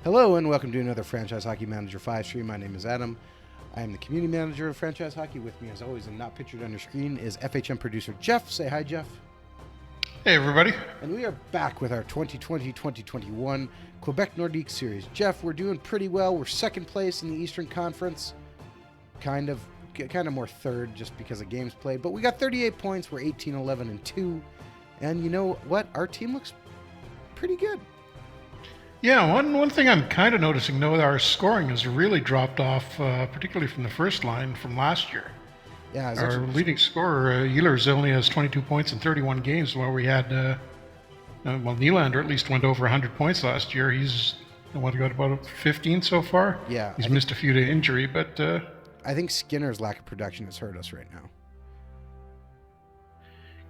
Hello and welcome to another Franchise Hockey Manager 5 stream. My name is Adam. I am the community manager of Franchise Hockey. With me as always and not pictured on your screen is FHM producer Jeff. Say hi, Jeff. Hey, everybody. And we are back with our 2020-2021 Quebec Nordiques series. Jeff, we're doing pretty well. We're second place in the Eastern Conference. Kind of more third just because of games played. But we got 38 points. We're 18-11-2. And you know what? Our team looks pretty good. Yeah, one thing I'm kind of noticing, though, our scoring has really dropped off, particularly from the first line from last year. Yeah, our leading scorer, Ehlers, only has 22 points in 31 games, while we had, Nylander at least went over 100 points last year. He's got about 15 so far. Yeah. He's missed a few to injury, but... I think Skinner's lack of production has hurt us right now.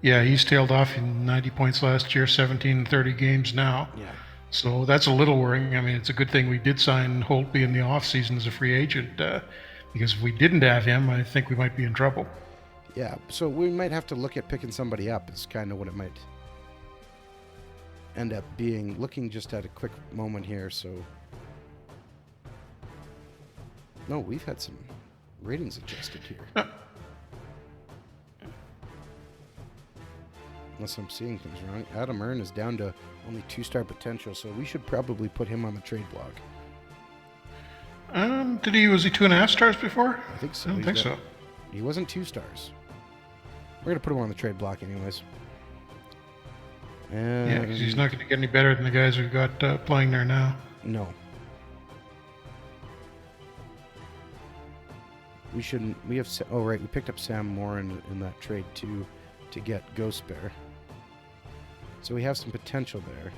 Yeah, he's tailed off in 90 points last year, 17 in 30 games now. Yeah. So that's a little worrying. I mean, it's a good thing we did sign Holtby in the offseason as a free agent, because if we didn't have him, I think we might be in trouble. Yeah, so we might have to look at picking somebody up is kind of what it might end up being. Looking just at a quick moment here, so... No, we've had some ratings adjusted here. Unless I'm seeing things wrong. Adam Earn is down to only 2-star potential, so we should probably put him on the trade block. Was he 2.5 stars before? I think so. I don't think so. He wasn't 2 stars. We're going to put him on the trade block anyways. Yeah, because he's not going to get any better than the guys we've got playing there now. No. We shouldn't. We have... Oh, right. We picked up Sam Moore in that trade, too, to get Ghost Bear. So we have some potential there.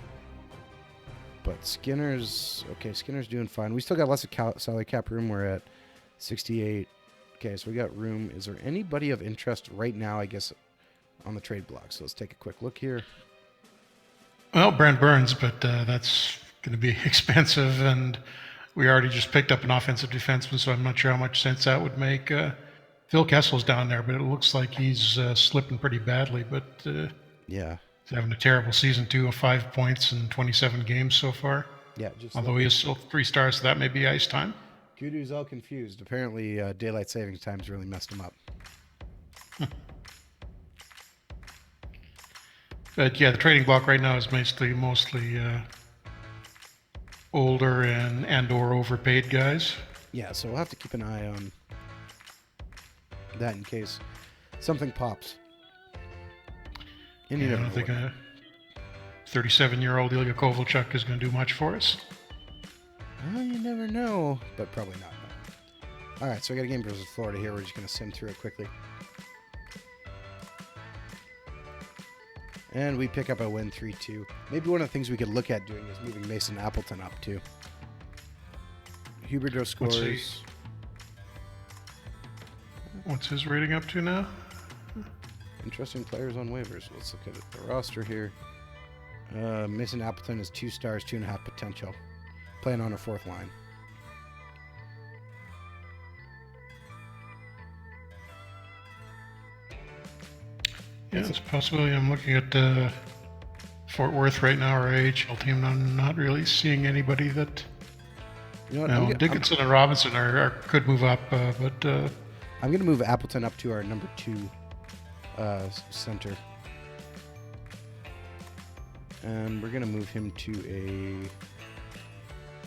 But Skinner's... Okay, Skinner's doing fine. We still got lots of salary cap room. We're at 68. Okay, so we got room. Is there anybody of interest right now, I guess, on the trade block? So let's take a quick look here. Well, Brent Burns, but that's going to be expensive, and we already just picked up an offensive defenseman, so I'm not sure how much sense that would make. Phil Kessel's down there, but it looks like he's slipping pretty badly, but... yeah. He's having a terrible season, too, of 5 points in 27 games so far. Yeah, although he is still 3 stars, so that may be ice time. Gudu's all confused. Apparently, daylight savings time's really messed him up. But yeah, the trading block right now is mostly older and or overpaid guys. Yeah, so we'll have to keep an eye on that in case something pops. I don't think a 37-year-old Ilya Kovalchuk is going to do much for us. Well, you never know, but probably not. No. All right, so we got a game versus Florida here. We're just going to sim through it quickly. And we pick up a win 3-2. Maybe one of the things we could look at doing is moving Mason Appleton up, too. Huberdeau scores. What's his rating up to now? Interesting players on waivers. Let's look at the roster here. Mason Appleton is 2 stars, 2.5 potential. Playing on our 4th line. Yeah, it's a possibility. I'm looking at Fort Worth right now, our AHL team. I'm not really seeing anybody that... You know what, Dickinson and Robinson could move up, but... I'm going to move Appleton up to our number 2 center. And we're going to move him to a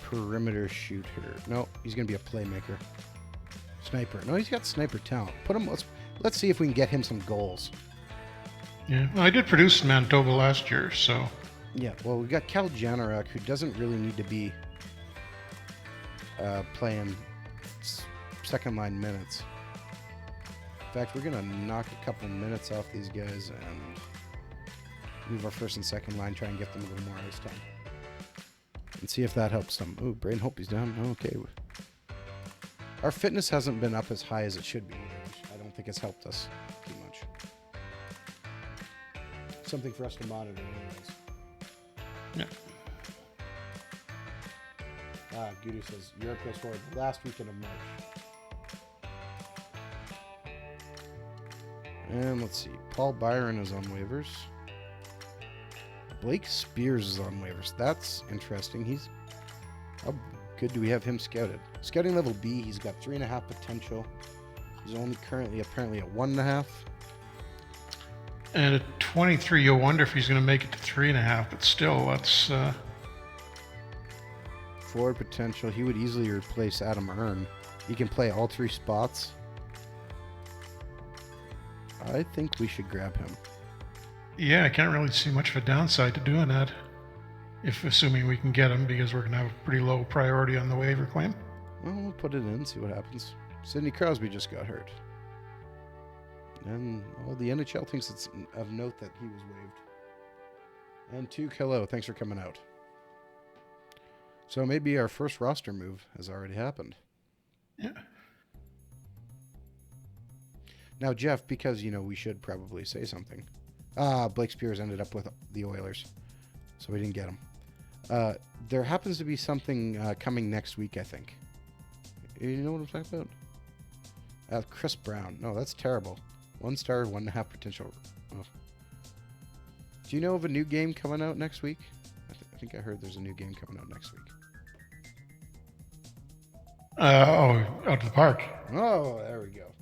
perimeter shooter. No, he's going to be a playmaker. Sniper. No, he's got sniper talent. Put him. Let's see if we can get him some goals. Yeah, well, I did produce in Manitoba last year, so... Yeah, well, we got Cal Janarek, who doesn't really need to be playing second-line minutes. In fact, we're going to knock a couple minutes off these guys and move our first and second line, try and get them a little more ice time. And see if that helps them. Ooh, Braden Holtby's down. Okay. Our fitness hasn't been up as high as it should be. I don't think it's helped us too much. Something for us to monitor anyways. Yeah. Gudu says, Europe goes forward the last weekend of March. And let's see. Paul Byron is on waivers. Blake Spears is on waivers. That's interesting. How good do we have him scouted? Scouting level B, he's got 3.5 potential. He's only currently apparently at 1.5. And at 23, you'll wonder if he's going to make it to 3.5, but still, that's... Forward potential, he would easily replace Adam Earn. He can play all 3 spots. I think we should grab him. Yeah, I can't really see much of a downside to doing that. If assuming we can get him, because we're going to have a pretty low priority on the waiver claim. Well, we'll put it in, see what happens. Sidney Crosby just got hurt. And, well, the NHL thinks it's of note that he was waived. And Tuke, hello, thanks for coming out. So maybe our first roster move has already happened. Yeah. Now, Jeff, because, we should probably say something. Blake Spears ended up with the Oilers, so we didn't get him. There happens to be something coming next week, I think. You know what I'm talking about? Chris Brown. No, that's terrible. 1 star, 1.5 potential. Oh. Do you know of a new game coming out next week? I think I heard there's a new game coming out next week. Out of the park. Oh, there we go.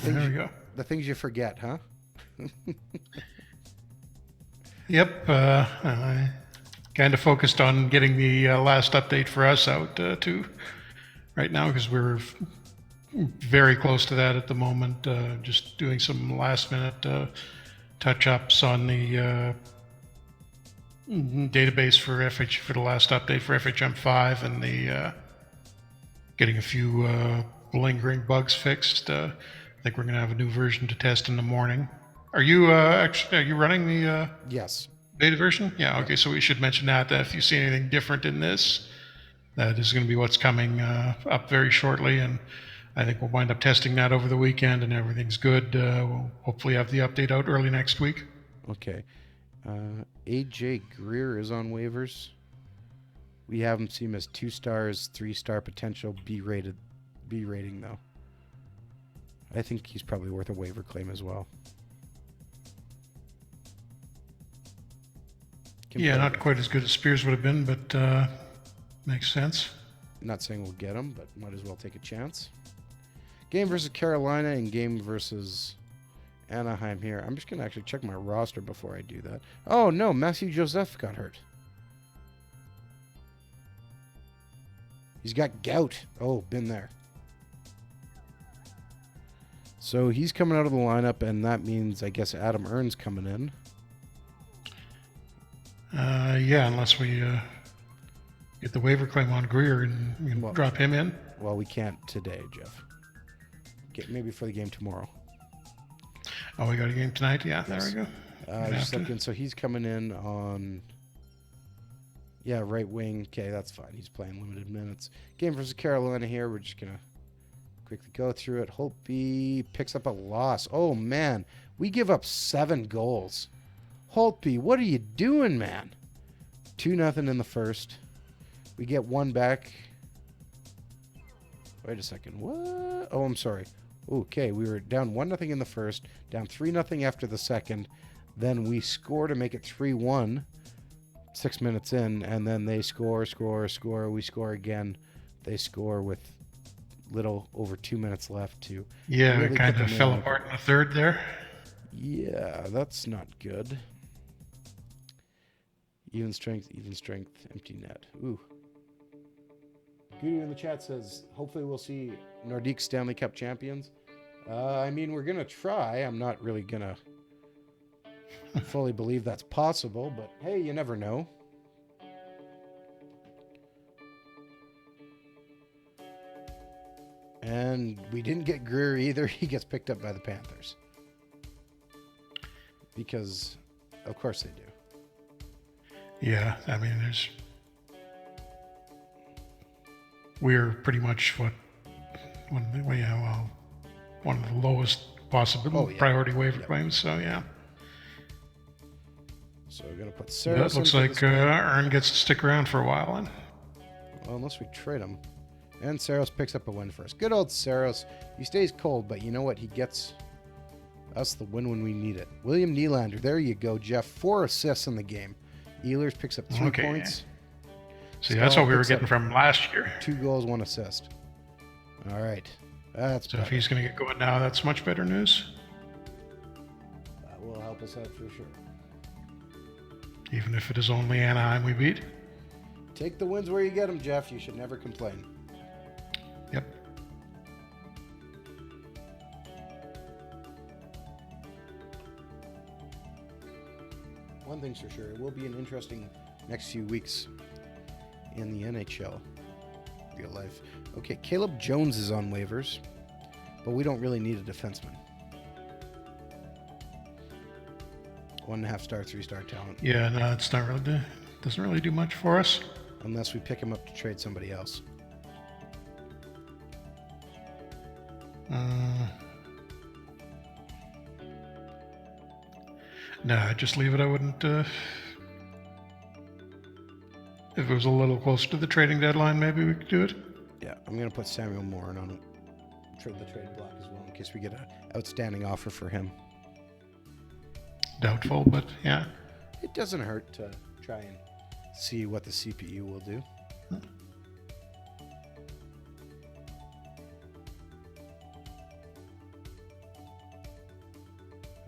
There we go. The things you forget, huh? Yep. I kind of focused on getting the last update for us out too right now, because we're very close to that at the moment. Just doing some last minute touch-ups on the database for FH for the last update for FHM5, and the getting a few lingering bugs fixed. I think we're going to have a new version to test in the morning. Are you actually running the Yes. beta version? Yeah. Okay. So we should mention that if you see anything different in this, that is going to be what's coming up very shortly, and I think we'll wind up testing that over the weekend, and everything's good. We'll hopefully have the update out early next week. Okay. AJ Greer is on waivers. We have him see him as 2 stars, 3-star potential, B rating though. I think he's probably worth a waiver claim as well. Yeah, not quite as good as Spears would have been, but makes sense. I'm not saying we'll get him, but might as well take a chance. Game versus Carolina and game versus Anaheim here. I'm just going to actually check my roster before I do that. Oh, no, Matthew Joseph got hurt. He's got gout. Oh, been there. So he's coming out of the lineup, and that means, I guess, Adam Earn's coming in. Yeah, unless we get the waiver claim on Greer and drop him in. Well, we can't today, Jeff. Maybe for the game tomorrow. Oh, we got a game tonight? Yeah, yes. There we go. Just looking, so he's coming in on... Yeah, right wing. Okay, that's fine. He's playing limited minutes. Game versus Carolina here. We're just going to quickly go through it. Holtby picks up a loss. Oh, man. We give up 7 goals. Holtby, what are you doing, man? 2-0 in the first. We get 1 back. Wait a second. What? Oh, I'm sorry. Okay, we were down 1-0 in the first, down 3-0 after the second. Then we score to make it 3-1 6 minutes in, and then they score. We score again. They score with little over 2 minutes left to... Yeah, really it kind of fell apart in the third there. Yeah, that's not good. Even strength, empty net. Ooh. Gudu in the chat says, hopefully we'll see Nordiques Stanley Cup champions. I mean, we're going to try. I'm not really going to fully believe that's possible, but hey, you never know. And we didn't get Greer either. He gets picked up by the Panthers. Because, of course they do. Yeah, I mean, we're pretty much one of the lowest possible priority waiver claims. So yeah. So we're gonna put Sarah. That looks like Earn gets to stick around for a while then. Well, unless we trade him. And Saros picks up a win for us. Good old Saros. He stays cold, but you know what? He gets us the win when we need it. William Nylander. There you go, Jeff. 4 assists in the game. Ehlers picks up 3 points. See, that's what we were getting from last year. 2 goals, 1 assist. All right. That's So better. if he's going to get going now, that's much better news. That will help us out for sure. Even if it is only Anaheim we beat. Take the wins where you get them, Jeff. You should never complain. Yep. One thing's for sure, it will be an interesting next few weeks in the NHL. Real life. Okay, Caleb Jones is on waivers, but we don't really need a defenseman. 1.5 star, 3-star talent. Yeah, no, it's not really doesn't really do much for us. Unless we pick him up to trade somebody else. Nah, just leave it. I wouldn't. If it was a little closer to the trading deadline, maybe we could do it. Yeah, I'm going to put Samuel Morin on the trade block as well in case we get an outstanding offer for him. Doubtful, but yeah. It doesn't hurt to try and see what the CPU will do.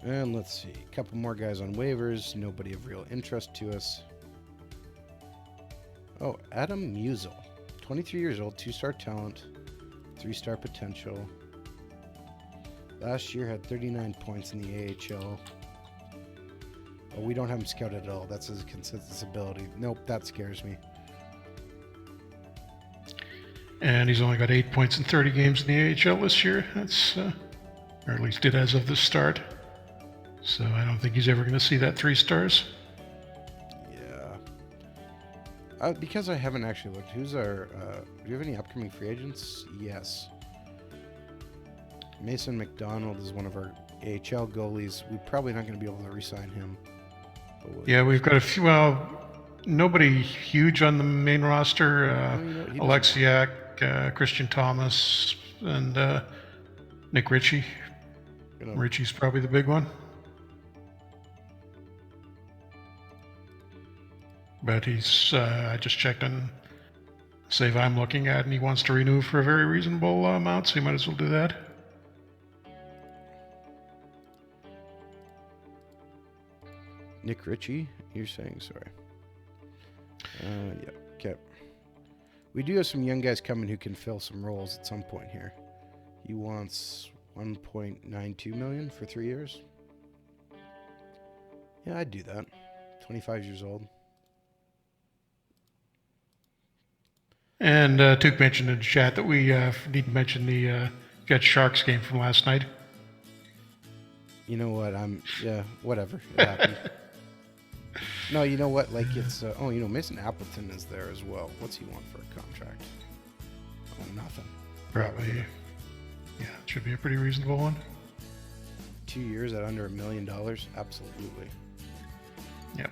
And let's see, a couple more guys on waivers. Nobody of real interest to us. Oh, Adam Musial, 23 years old, 2-star talent, 3-star potential. Last year had 39 points in the AHL. Oh, we don't have him scouted at all. That's his consensus ability. Nope, that scares me. And he's only got 8 points in 30 games in the AHL this year. That's, or at least did as of the start. So I don't think he's ever going to see that 3 stars. Yeah. Because I haven't actually looked, who's our... do you have any upcoming free agents? Yes. Mason McDonald is one of our AHL goalies. We're probably not going to be able to re-sign him. Yeah, we've got a few... Well, nobody huge on the main roster. Alexiak, Christian Thomas, and Nick Ritchie. Ritchie's probably the big one. But he's, I just checked on Save I'm looking at, and he wants to renew for a very reasonable amount, so he might as well do that. Nick Ritchie, you're saying, sorry. Yeah, okay. We do have some young guys coming who can fill some roles at some point here. He wants $1.92 million for 3 years. Yeah, I'd do that. 25 years old. And Tuke mentioned in the chat that we need to mention the Jet Sharks game from last night. You know what? Yeah, whatever. It happened. No, you know what? Like, it's, Mason Appleton is there as well. What's he want for a contract? Oh, nothing. Probably. Yeah, it should be a pretty reasonable one. 2 years at under $1 million? Absolutely. Yep.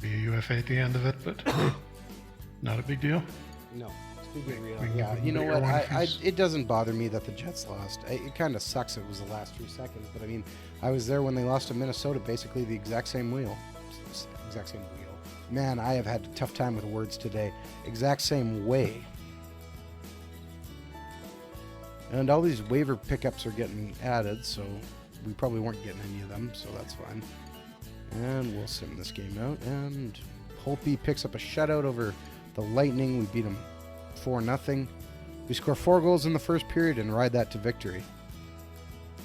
Be a UFA at the end of it, but not a big deal. No. Speaking of real, yeah, you know what? It doesn't bother me that the Jets lost. It kind of sucks it was the last 3 seconds, but I mean, I was there when they lost to Minnesota, basically the exact same wheel. Exact same wheel. Man, I have had a tough time with words today. Exact same way. And all these waiver pickups are getting added, so we probably weren't getting any of them, so that's fine. And we'll sim this game out. And Holtby picks up a shutout over the Lightning. We beat them 4-0. We score 4 goals in the first period and ride that to victory.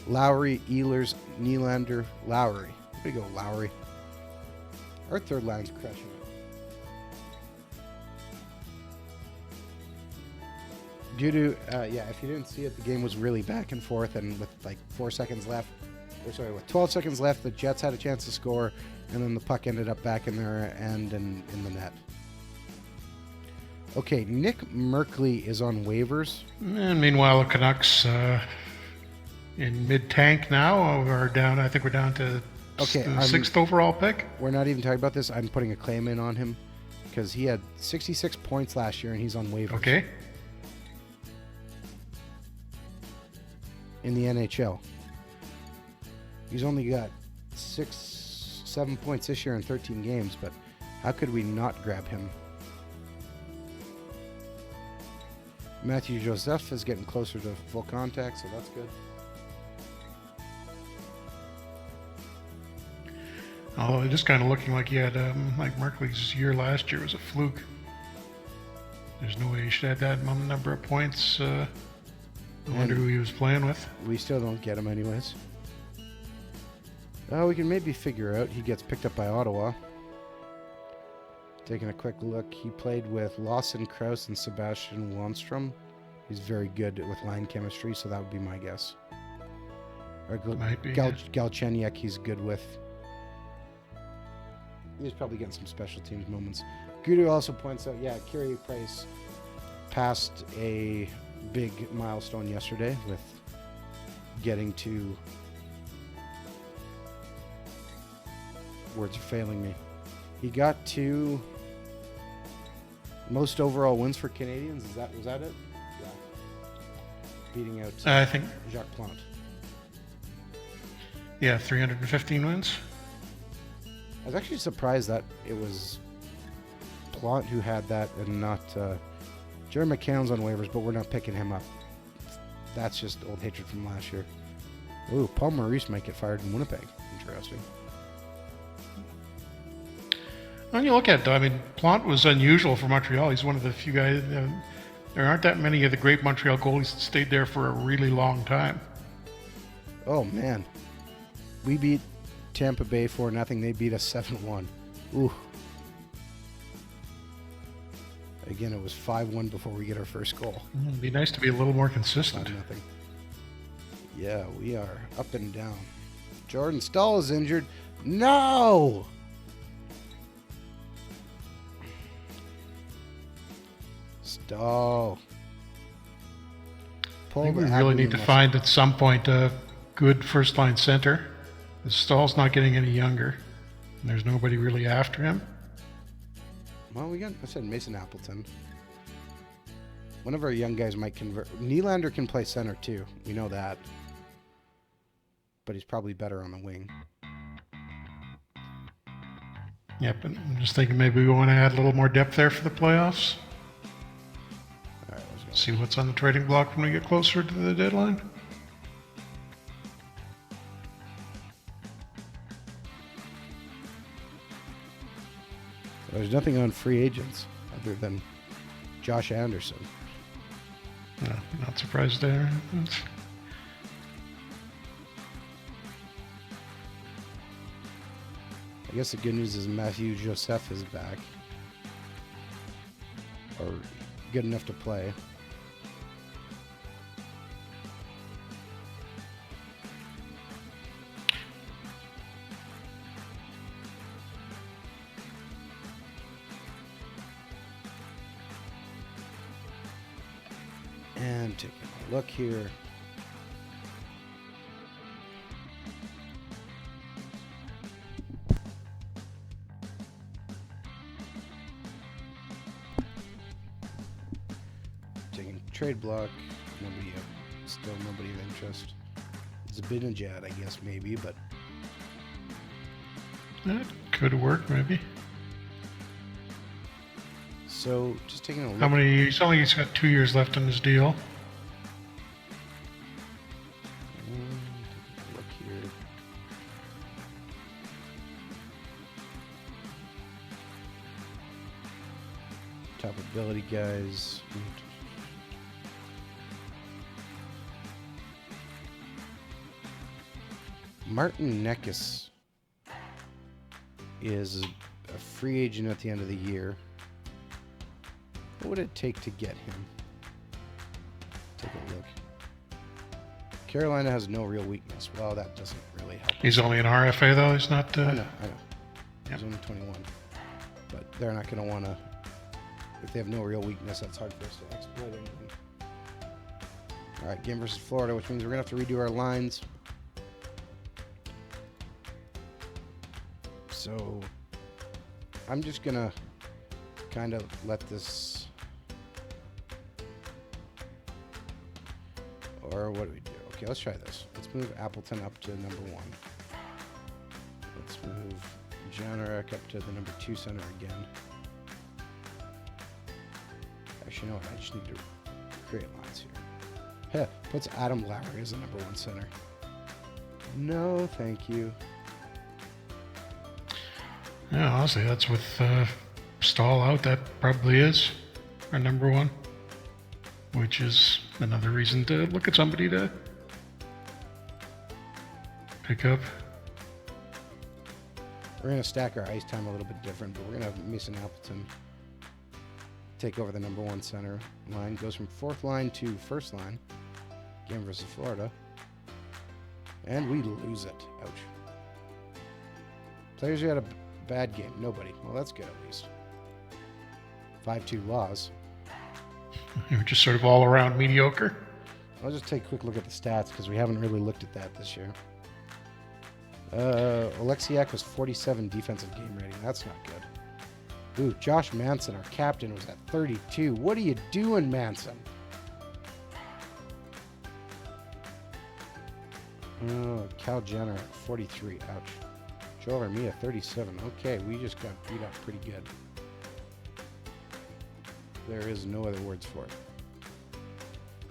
Lowry, Ehlers, Nylander, Lowry. There you go, Lowry. Our third line's crushing it. Due to, if you didn't see it, the game was really back and forth, and with like 12 seconds left, the Jets had a chance to score, and then the puck ended up back in their end and in the net. Okay, Nick Merkley is on waivers. And meanwhile, the Canucks in mid-tank now. I think we're down to the 6th overall pick. We're not even talking about this. I'm putting a claim in on him because he had 66 points last year, and he's on waivers. Okay. In the NHL. He's only got 7 points this year in 13 games, but how could we not grab him? Matthew Joseph is getting closer to full contact, so that's good. Although it is kind of looking like he had, like Markley's year last year was a fluke. There's no way he should have that number of points. I wonder who he was playing with. We still don't get him anyways. Oh, we can maybe figure out. He gets picked up by Ottawa. Taking a quick look, he played with Lawson Krause and Sebastian Wanstrom. He's very good with line chemistry, so that would be my guess. Or Might be. Galchenyuk, he's good with. He's probably getting some special teams moments. Gudu also points out, yeah, Kyrie Price passed a big milestone yesterday with getting to... Words are failing me. He got to most overall wins for Canadians. Was that it? Yeah. Beating out I think. Jacques Plante. Yeah, 315 wins. I was actually surprised that it was Plante who had that and not Jerry McCann's on waivers, but we're not picking him up. That's just old hatred from last year. Ooh, Paul Maurice might get fired in Winnipeg. Interesting. When you look at it, though, I mean, Plante was unusual for Montreal. He's one of the few guys. There aren't that many of the great Montreal goalies that stayed there for a really long time. Oh, man. We beat Tampa Bay 4-0. They beat us 7-1. Ooh. Again, it was 5-1 before we get our first goal. It'd be nice to be a little more consistent. 5-0. Yeah, we are up and down. Jordan Stahl is injured. No! Stahl. I think we really need to find at some point a good first-line center. Stahl's not getting any younger. And there's nobody really after him. Well, I said Mason Appleton. One of our young guys might convert. Nylander can play center too. We know that. But he's probably better on the wing. Yep, but I'm just thinking maybe we want to add a little more depth there for the playoffs. All right, see what's on the trading block when we get closer to the deadline. There's nothing on free agents other than Josh Anderson. No, not surprised there. I guess the good news is Matthew Joseph is back. Or good enough to play. And taking a look here. Taking trade block. Still nobody of interest. Zabinajad, I guess, maybe, but That could work, maybe. So, just taking a look. How many? He's got 2 years left on his deal. Taking a look here. Top ability guys. Martin Necas is a free agent at the end of the year. What would it take to get him? Take a look. Carolina has no real weakness. Well, that doesn't really help. He's only an RFA, though. He's not. I know. Yep. He's only 21. But they're not going to want to... If they have no real weakness, that's hard for us to exploit anything. All right, game versus Florida, which means we're going to have to redo our lines. So I'm just going to kind of let this... Or what do we do? Okay, let's try this. Let's move Appleton up to number 1. Let's move Janarek up to the number 2 center again. Actually, you know what? I just need to create lines here. Heh, puts Adam Lowry as the number 1 center. No, thank you. Yeah, honestly, that's with Stahl out. That probably is our number 1, which is another reason to look at somebody to pick up. We're going to stack our ice time a little bit different, but we're going to have Mason Appleton take over the number 1 center line. Goes from 4th line to 1st line. Game versus Florida. And we lose it. Ouch. Players who had a bad game. Nobody. Well, that's good at least. 5-2 loss. You're just sort of all around mediocre. I'll just take a quick look at the stats because we haven't really looked at that this year. Oleksiak was 47 defensive game rating. That's not good. Ooh, Josh Manson, our captain, was at 32. What are you doing, Manson? Cal Jenner at 43. Ouch. Joe Armia, 37. Okay, we just got beat up pretty good. There is no other words for it.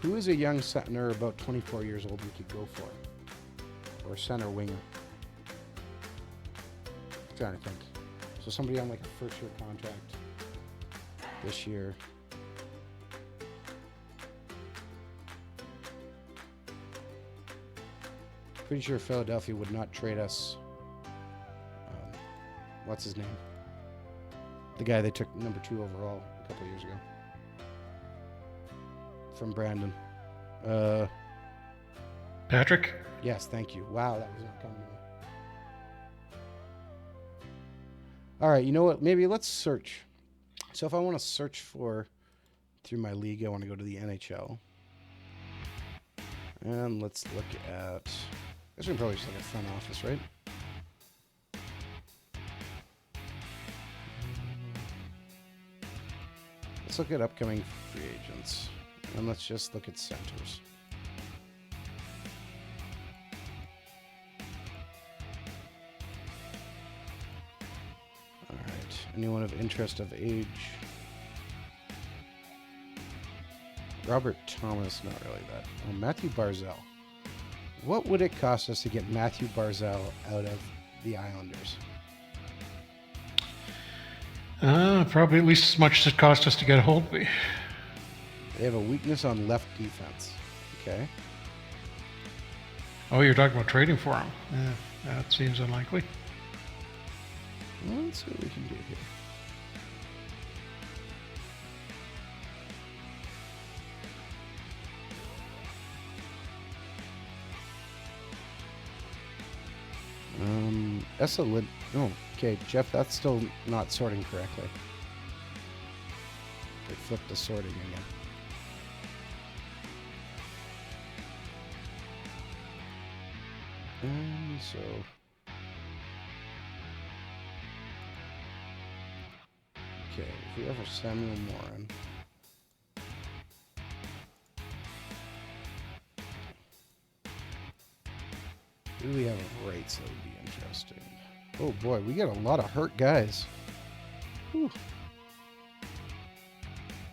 Who is a young center about 24 years old we could go for? Or center winger? I'm trying to think. So somebody on like a first-year contract this year. Pretty sure Philadelphia would not trade us. What's his name? The guy they took number 2 overall a couple of years ago. From Brandon. Patrick? Yes, thank you. Wow, that was not coming to me. All right, you know what? Maybe let's search. So if I want to search for, through my league, I want to go to the NHL. And let's look at, this one probably just like a front office, right? Let's look at upcoming free agents. And let's just look at centers. All right. Anyone of interest of age? Robert Thomas, not really that. Oh, Matthew Barzal. What would it cost us to get Matthew Barzal out of the Islanders? Probably at least as much as it cost us to get a hold of me. They have a weakness on left defense. Okay. Oh, you're talking about trading for him? That seems unlikely. Well, let's see what we can do here. Oh, okay, Jeff, that's still not sorting correctly. They flipped the sorting again. And so... Okay, if we offer Samuel Morin... Who do we have of rates that would be interesting? Oh boy, we got a lot of hurt guys. Whew.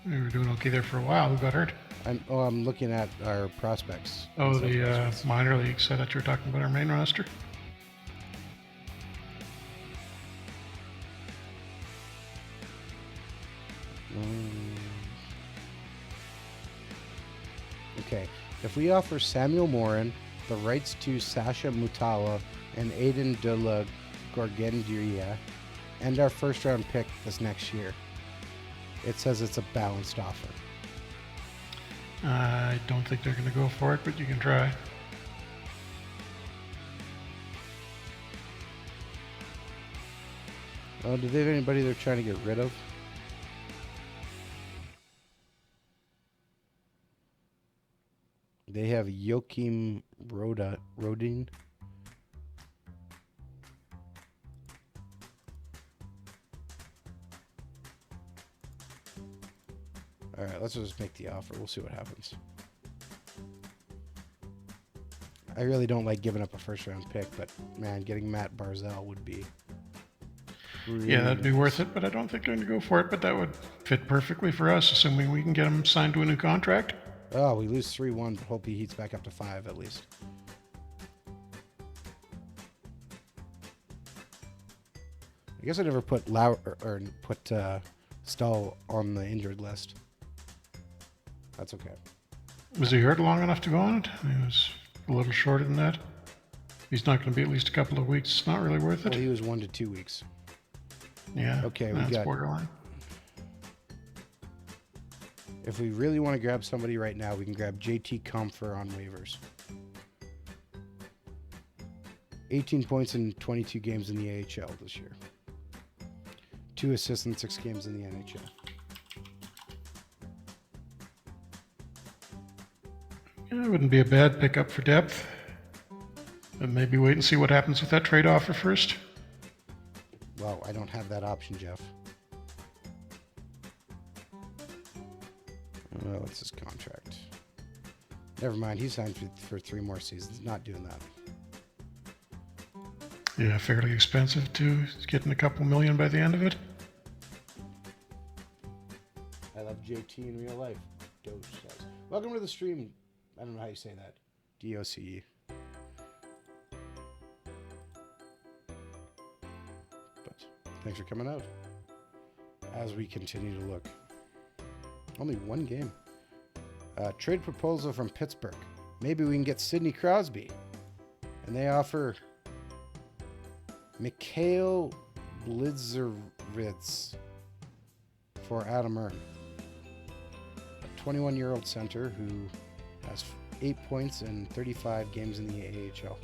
We were doing okay there for a while. Who got hurt? I'm looking at our prospects. Oh, the minor leagues. I thought you were talking about our main roster. Okay, if we offer Samuel Morin the rights to Sasha Mutala and Aiden de la Gorgendia and our first round pick this next year, it says it's a balanced offer. I don't think they're going to go for it, but you can try. Oh, do they have anybody they're trying to get rid of? They have Joachim Rodin. All right, let's just make the offer. We'll see what happens. I really don't like giving up a first-round pick, but man, getting Matt Barzal would be... Really yeah, that'd be worth it, but I don't think they're going to go for it. But that would fit perfectly for us, assuming we can get him signed to a new contract. Oh, we lose 3-1, but hope he heats back up to 5 at least. I guess I never put Stahl on the injured list. That's okay. Was he hurt long enough to go on it? He was a little shorter than that. He's not going to be at least a couple of weeks. It's not really worth it. Well, he was 1 to 2 weeks. Yeah. Okay, we that's got borderline. If we really want to grab somebody right now, we can grab JT Comfer on waivers. 18 points in 22 games in the AHL this year. 2 assists in 6 games in the NHL. Yeah, it wouldn't be a bad pickup for depth. But maybe wait and see what happens with that trade offer first. Well, I don't have that option, Jeff. Oh, what's his contract? Never mind, he signed for 3 more seasons. Not doing that. Yeah, fairly expensive too. He's getting a couple million by the end of it. I love JT in real life. Doge says. Welcome to the stream. I don't know how you say that. DOCE. But thanks for coming out. As we continue to look. Only 1 game. Trade proposal from Pittsburgh. Maybe we can get Sidney Crosby. And they offer Mikhail Blizerwitz for Adam Ern. A 21-year-old center who has 8 points in 35 games in the AHL.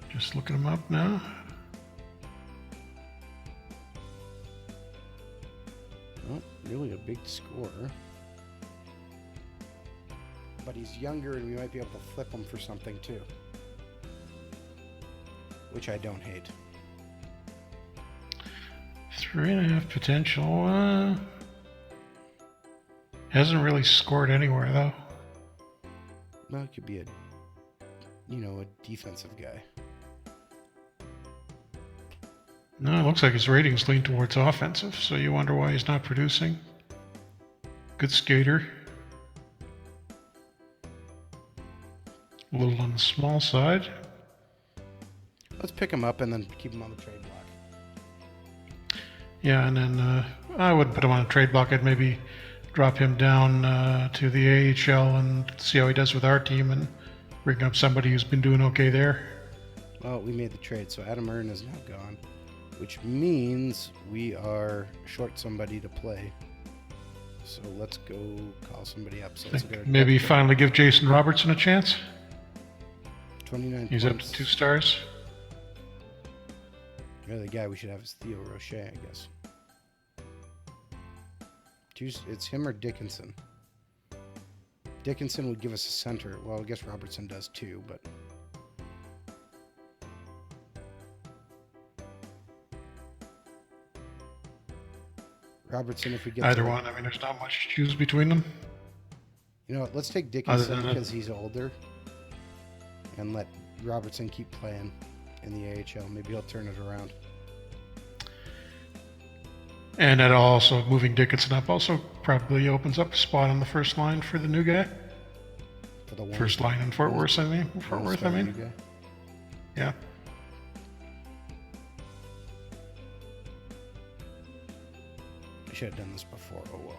Just looking him up now. Not really a big scorer. But he's younger and we might be able to flip him for something too. Which I don't hate. 3.5 potential. Hasn't really scored anywhere though. Well, it could be a defensive guy. No, it looks like his ratings lean towards offensive, so you wonder why he's not producing. Good skater. A little on the small side. Let's pick him up and then keep him on the trade block. Yeah, and then I wouldn't put him on a trade block. I'd maybe drop him down to the AHL and see how he does with our team and bring up somebody who's been doing okay there. Well, we made the trade, so Adam Ern is now gone, which means we are short somebody to play. So let's go call somebody up. So let's go maybe finally give Jason Robertson a chance. 29 He's points. up to 2 stars. Yeah, the guy we should have is Theo Roche, I guess. It's him or Dickinson. Dickinson would give us a center. Well, I guess Robertson does too, but... Robertson, if we get either one. I mean, there's not much to choose between them. You know what? Let's take Dickinson because he's older, and let Robertson keep playing in the AHL. Maybe he'll turn it around. And that also, moving Dickinson up also probably opens up a spot on the first line for the new guy. For the first line in Fort Worth, I mean. Fort Worth, I mean. Yeah. I should have done this before. Oh well.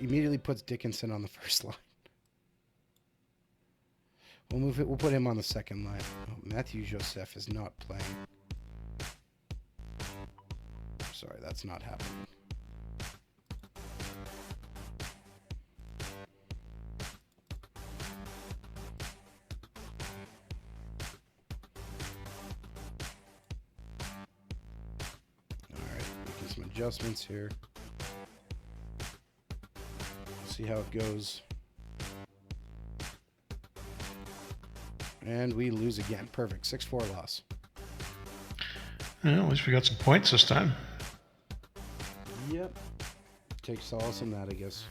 Immediately puts Dickinson on the first line. We'll move it. We'll put him on the second line. Oh, Matthew Joseph is not playing. Sorry, that's not happening. All right, making some adjustments here. See how it goes. And we lose again. Perfect. 6-4 loss. Yeah, at least we got some points this time. Yep. Take solace in that, I guess.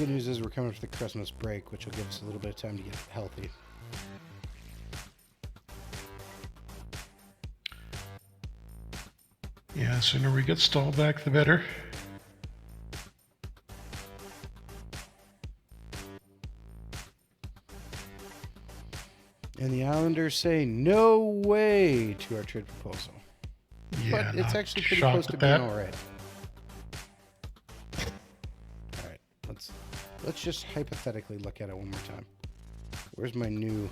good news is we're coming up to the Christmas break, which will give us a little bit of time to get healthy. Yeah, the sooner we get Stall back, the better. And the Islanders say no way to our trade proposal. Yeah, But it's not actually pretty shocked close to at being that. all right. All right, let's just hypothetically look at it one more time. Where's my new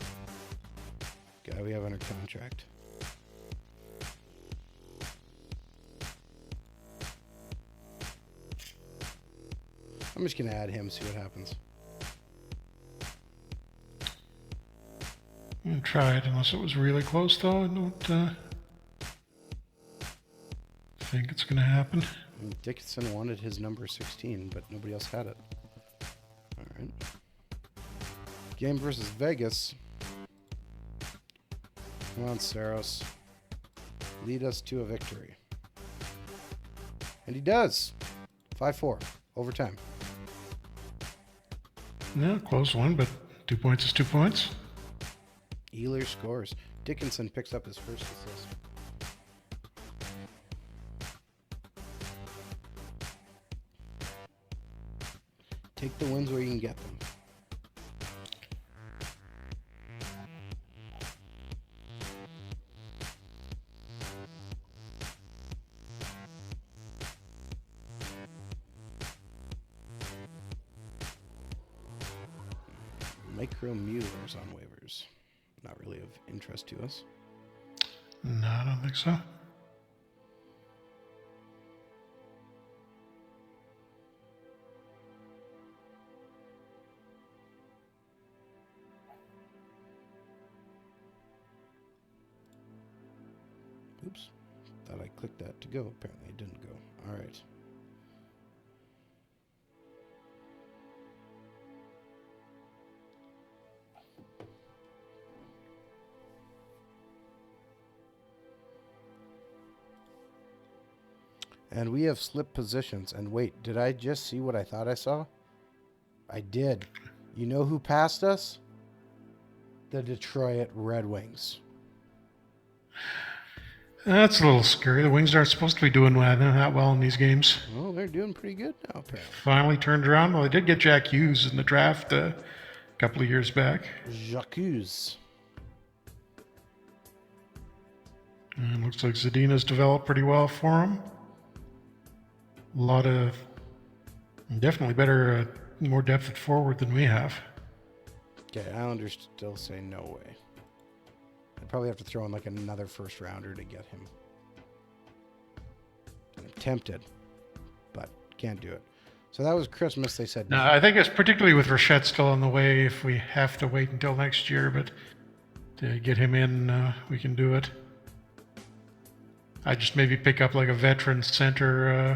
guy we have under contract? I'm just gonna add him, see what happens. I'm gonna try it, unless it was really close, though. I don't think it's gonna happen. Dickinson wanted his number 16, but nobody else had it. All right. Game versus Vegas. Come on, Saros. Lead us to a victory. And he does. 5-4. Overtime. Yeah, close one, but 2 points is 2 points. Ehlers scores. Dickinson picks up his first assist. Take the wins where you can get them. Micro Mueller's on waivers. Not really of interest to us. No, I don't think so. Oops. Thought I clicked that to go. Apparently it didn't go. All right. And we have slipped positions. And wait, did I just see what I thought I saw? I did. You know who passed us? The Detroit Red Wings. That's a little scary. The Wings aren't supposed to be doing that well in these games. Well, they're doing pretty good now, apparently. Finally turned around. Well, they did get Jack Hughes in the draft a couple of years back. Jacques. And looks like Zadina's developed pretty well for him. A lot of definitely better, more depth at forward than we have. Okay, Islanders still say no way. I'd probably have to throw in like another first rounder to get him. I'm tempted, but can't do it. So that was Christmas. They said No, I think it's particularly with Rochette still on the way. If we have to wait until next year, but to get him in, we can do it. I just maybe pick up like a veteran center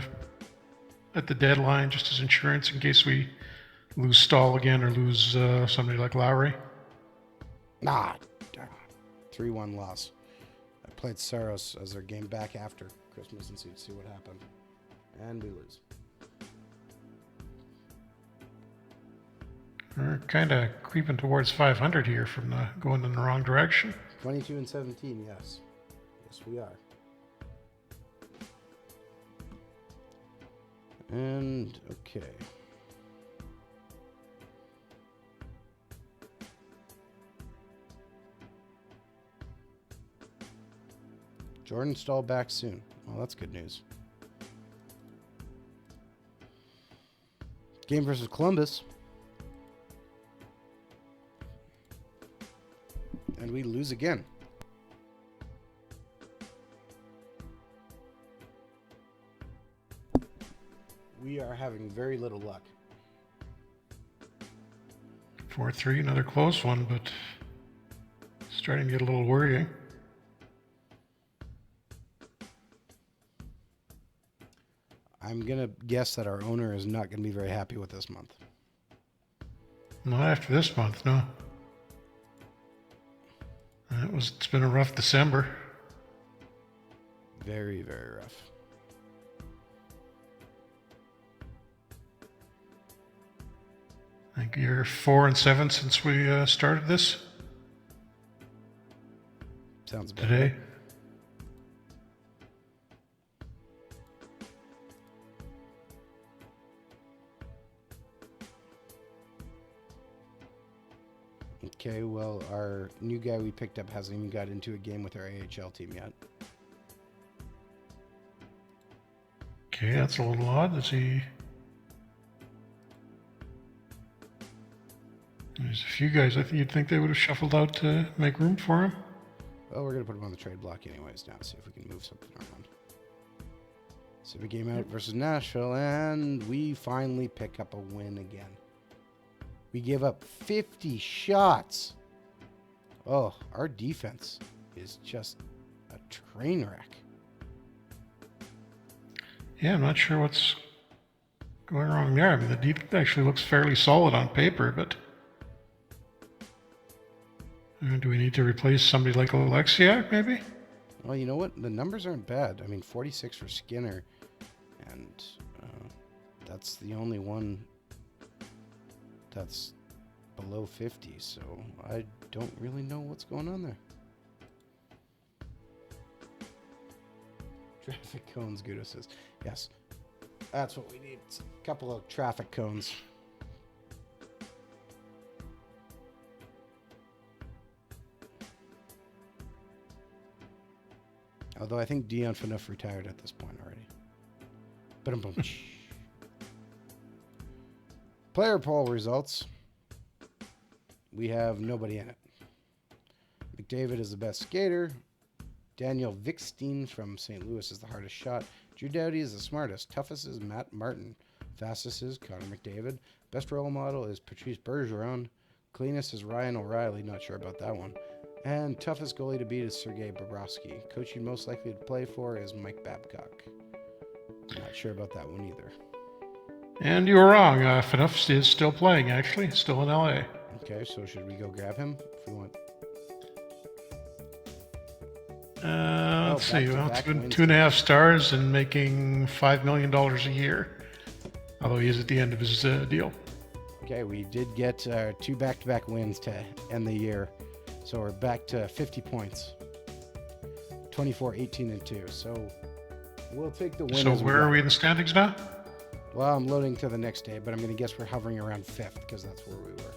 at the deadline, just as insurance in case we lose Stahl again or lose somebody like Lowry. Nah, 3-1 loss. I played Saros as their game back after Christmas and see what happened, and we lose. We're kind of creeping towards 500 here from going in the wrong direction. 22-17, yes, we are. And okay. Jordan Stahl back soon. Well, that's good news. Game versus Columbus. And we lose again. We are having very little luck. 4-3, another close one, but starting to get a little worrying. I'm going to guess that our owner is not going to be very happy with this month. Not after this month, no. It's been a rough December. Very, very rough. think you're 4-7 since we started this Sounds about today. right. Okay, well, our new guy we picked up hasn't even got into a game with our AHL team yet. Okay, that's a little odd. Is he? There's a few guys. I think you'd think they would have shuffled out to make room for him. Well, we're going to put him on the trade block anyways now, see if we can move something around. So we game out versus Nashville, and we finally pick up a win again. We give up 50 shots. Oh, our defense is just a train wreck. Yeah, I'm not sure what's going wrong there. I mean, the defense actually looks fairly solid on paper, but do we need to replace somebody like Alexiak, maybe? Well, you know what? The numbers aren't bad. I mean, 46 for Skinner, and that's the only one that's below 50, so I don't really know what's going on there. Traffic cones, Guido says. Yes, that's what we need. A couple of traffic cones. Although I think Dion Phaneuf retired at this point already. Ba-dum-bum. Player poll results. We have nobody in it. McDavid is the best skater. Daniel Vikstein from St. Louis is the hardest shot. Drew Doughty is the smartest. Toughest is Matt Martin. Fastest is Connor McDavid. Best role model is Patrice Bergeron. Cleanest is Ryan O'Reilly. Not sure about that one. And toughest goalie to beat is Sergei Bobrovsky. Coach you'd most likely to play for is Mike Babcock. Not sure about that one either. And you were wrong. Phaneuf is still playing, actually. Still in LA. Okay, so should we go grab him if we want? Let's see. Well, it's been wins. 2.5 stars and making $5 million a year. Although he is at the end of his deal. Okay, we did get 2 back-to-back wins to end the year. So we're back to 50 points. 24, 18, and 2. So we'll take the win. So where are we in the standings now? Well, I'm loading to the next day, but I'm going to guess we're hovering around 5th because that's where we were.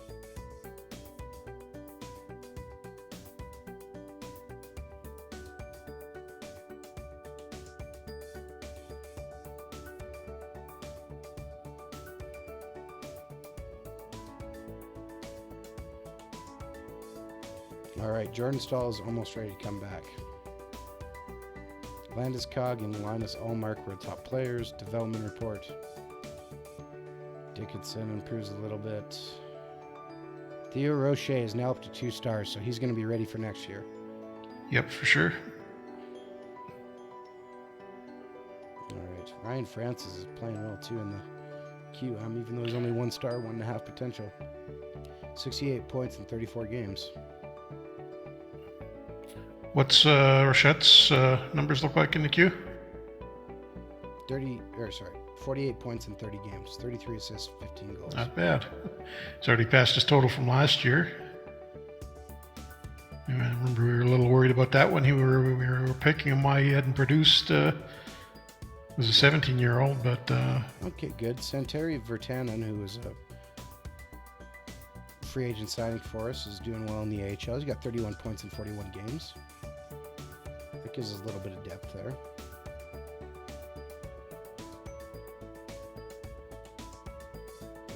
All right, Jordan Stahl is almost ready to come back. Landeskog and Linus Ullmark were top players. Development report. Dickinson improves a little bit. Theo Roche is now up to 2 stars, so he's going to be ready for next year. Yep, for sure. All right, Ryan Francis is playing well too in the QM, even though he's only 1 star, 1.5 potential. 68 points in 34 games. What's Rochette's numbers look like in the queue? 48 points in 30 games, 33 assists, 15 goals. Not bad. He's already passed his total from last year. I remember we were a little worried about that when we were picking him, why he hadn't produced. Was a 17-year-old, but... Okay, good. Santeri Virtanen, who was a free agent signing for us, is doing well in the AHL. He's got 31 points in 41 games. That gives us a little bit of depth there.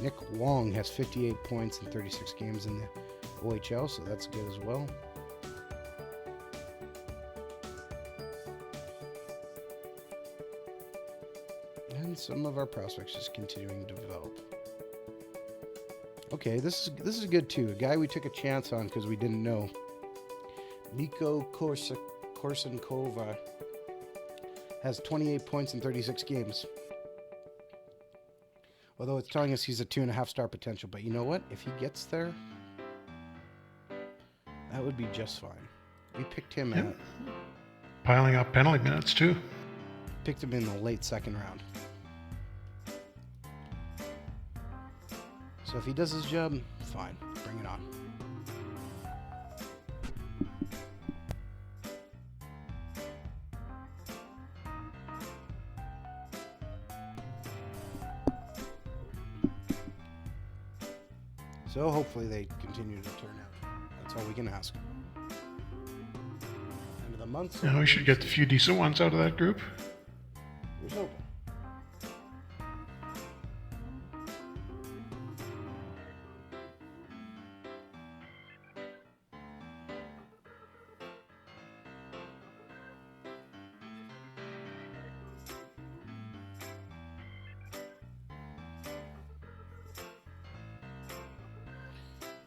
Nick Wong has 58 points in 36 games in the OHL, so that's good as well. And some of our prospects just continuing to develop. Okay, this is good too. A guy we took a chance on because we didn't know. Mikko Korsankova has 28 points in 36 games. Although it's telling us he's a 2.5 star potential. But you know what? If he gets there, that would be just fine. We picked him Yep. Piling up penalty minutes too. Picked him in the late 2nd round. So if he does his job, fine. Bring it on. So hopefully they continue to turn out. That's all we can ask. End of the month. Yeah, we should get a few decent ones out of that group. Here's hoping.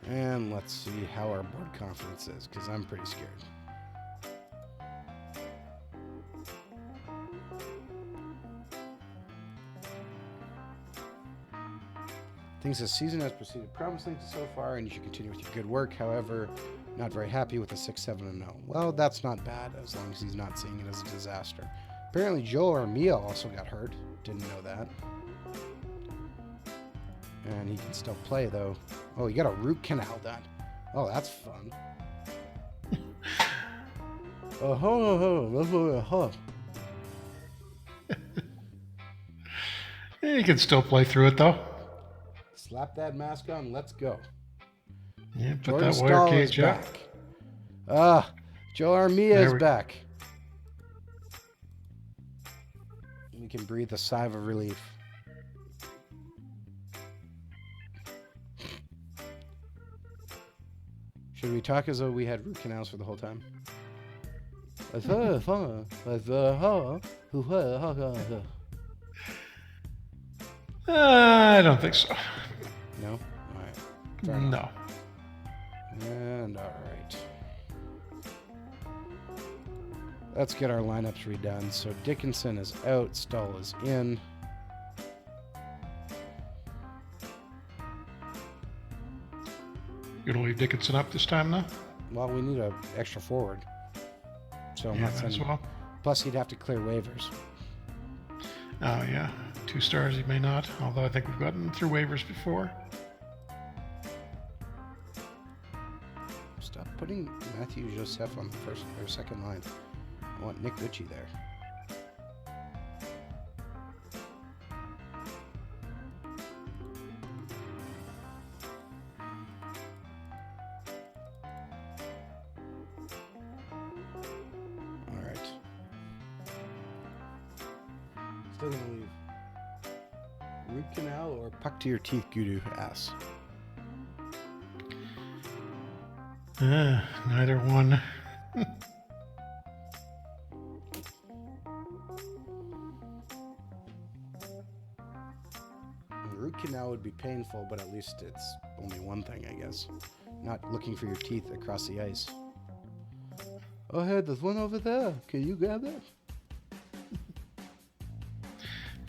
And let's see how our board confidence is, because I'm pretty scared. Thinks the season has proceeded promising so far, and you should continue with your good work. However, not very happy with the 6-7-0. Well, that's not bad, as long as he's not seeing it as a disaster. Apparently, Joe or Mia also got hurt. Didn't know that. And he can still play, though. Oh, he got a root canal done. Oh, that's fun. Yeah, you can still play through it, though. Slap that mask on. Let's go. Yeah, put Jordan that wire Stahl is cage up. back. Joe Armia is we- back. We can breathe a sigh of relief. Should we talk as though we had root canals for the whole time? I don't think so. No? All right. Fair enough. No. And all right. Let's get our lineups redone. So Dickinson is out. Stahl is in. You gonna leave Dickinson up this time, though? Well, we need an extra forward. So I'm Yeah, not might as sending. well. Plus, he'd have to clear waivers. Oh, yeah. 2 stars, he may not. Although I think we've gotten through waivers before. Stop putting Matthew Joseph on the first or second line. I want Nick Ritchie there. All right. Still gonna leave. Root canal or puck to your teeth, Gudu asks. Neither one. Root canal would be painful, but at least it's only one thing, I guess. Not looking for your teeth across the ice. Oh, hey, there's one over there. Can you grab it?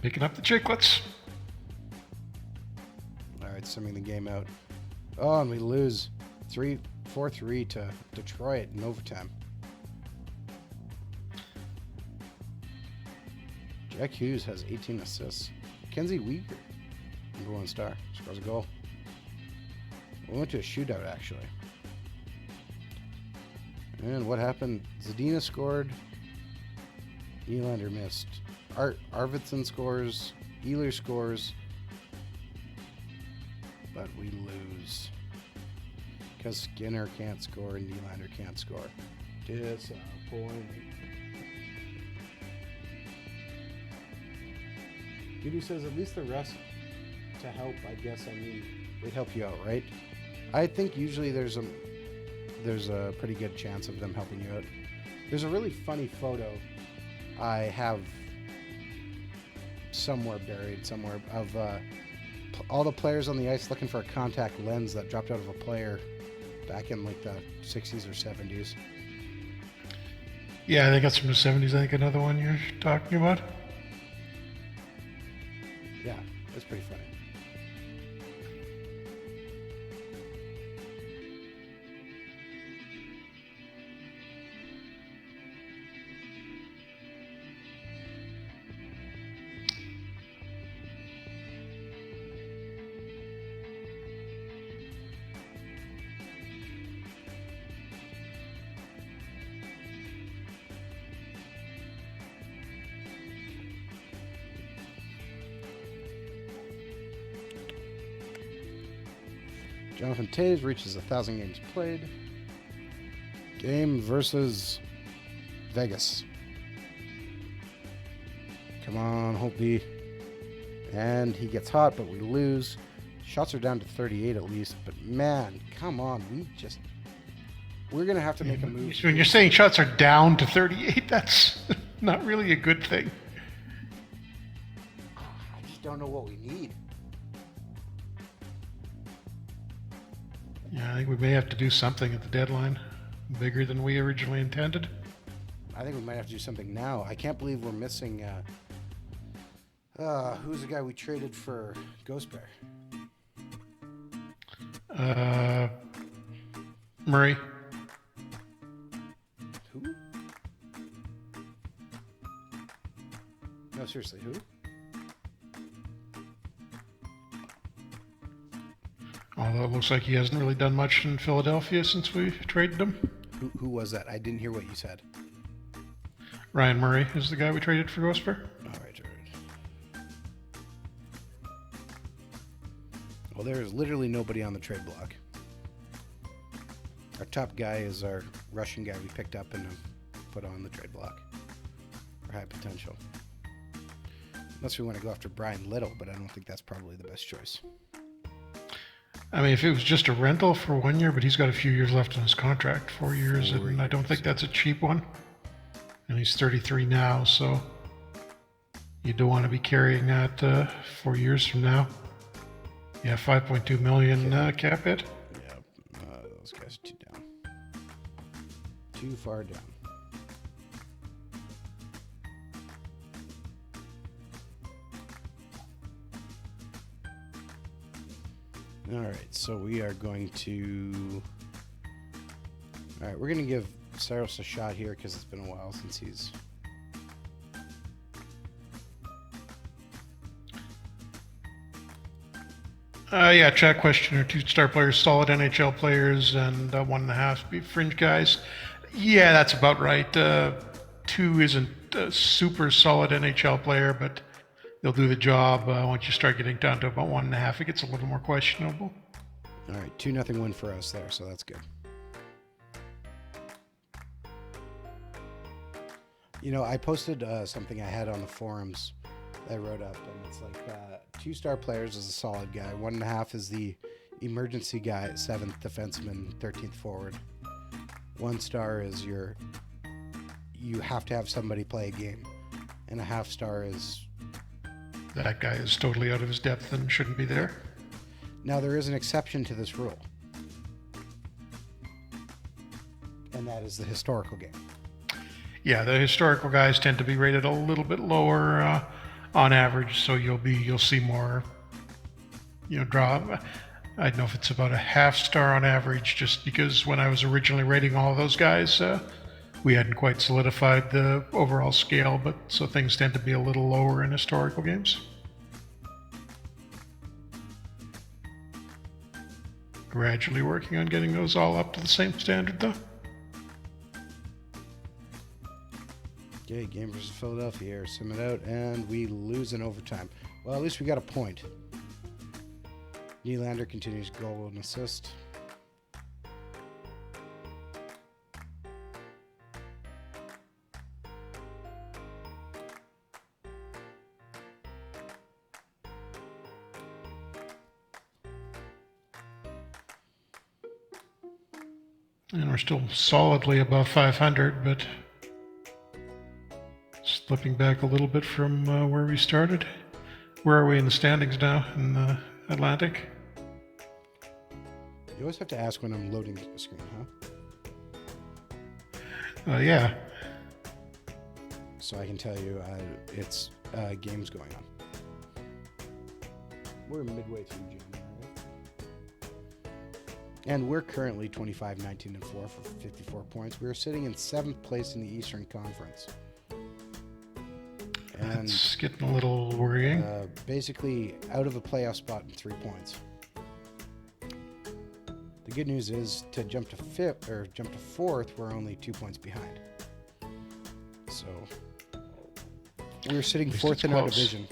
Picking up the chicklets. All right, summing the game out. Oh, and we lose 4-3 to Detroit in overtime. Jack Hughes has 18 assists. Kenzie Weaver, #1 star, scores a goal. We went to a shootout, actually. And what happened? Zadina scored. Nylander missed. Arvidsson scores. Ehlers scores. But we lose. Because Skinner can't score and Nylander can't score. Disappointing. Gudu says at least the rest to help, I guess. I mean, they help you out, right? I think usually there's a pretty good chance of them helping you out. There's a really funny photo I have buried somewhere of all the players on the ice looking for a contact lens that dropped out of a player back in like the 60s or 70s. Yeah, I think that's from the 70s. I think another one you're talking about. Yeah, that's pretty funny. Jonathan Taves reaches 1,000 games played. Game versus Vegas. Come on, Holtby. And he gets hot, but we lose. Shots are down to 38 at least. But man, come on. We're going to have to make a move. When you're saying shots are down to 38, that's not really a good thing. I just don't know what we need. Yeah, I think we may have to do something at the deadline. Bigger than we originally intended. I think we might have to do something now. I can't believe we're missing... who's the guy we traded for Ghost Bear? Murray. Who? No, seriously, who? Although it looks like he hasn't really done much in Philadelphia since we traded him. Who was that? I didn't hear what you said. Ryan Murray is the guy we traded for Ghost Bear. All right. Well, there is literally nobody on the trade block. Our top guy is our Russian guy we picked up and put on the trade block for high potential. Unless we want to go after Brian Little, but I don't think that's probably the best choice. I mean, if it was just a rental for 1 year, but he's got a few years left on his contract, 4 years, and I don't think that's a cheap one. And he's 33 now, so you don't want to be carrying that 4 years from now. Yeah, 5.2 million cap hit. Yeah, those guys are too down. Too far down. All right, so we are going to... All right, we're going to give Saros a shot here because it's been a while since he's... Yeah, chat question. Are 2-star players solid NHL players and 1.5 be fringe guys? Yeah, that's about right. 2 isn't a super solid NHL player, but they'll do the job. Once you start getting down to about 1.5, it gets a little more questionable. All right, 2-0 win for us there, so that's good. You know, I posted something I had on the forums that I wrote up, and it's like 2-star players is a solid guy. 1.5 is the emergency guy, 7th defenseman, 13th forward. 1 star is you have to have somebody play a game, and a 1/2 star is that guy is totally out of his depth and shouldn't be there. Now there is an exception to this rule, and that is the historical game. Yeah, the historical guys tend to be rated a little bit lower on average, so you'll see more, drop. I don't know if it's about a 1/2 star on average, just because when I was originally rating all of those guys, we hadn't quite solidified the overall scale, but so things tend to be a little lower in historical games. Gradually working on getting those all up to the same standard, though. Okay, game versus Philadelphia here. Sim it out, and we lose in overtime. Well, at least we got a point. Nylander continues goal and assist. And we're still solidly above 500, but slipping back a little bit from where we started. Where are we in the standings now in the Atlantic? You always have to ask when I'm loading the screen, huh? Yeah. So I can tell you it's games going on. We're midway through January. And we're currently 25, 19, and 4 for 54 points. We're sitting in 7th place in the Eastern Conference. And it's getting a little worrying. Basically out of a playoff spot in 3 points. The good news is to jump to 4th, we're only 2 points behind. So we're sitting 4th in our division.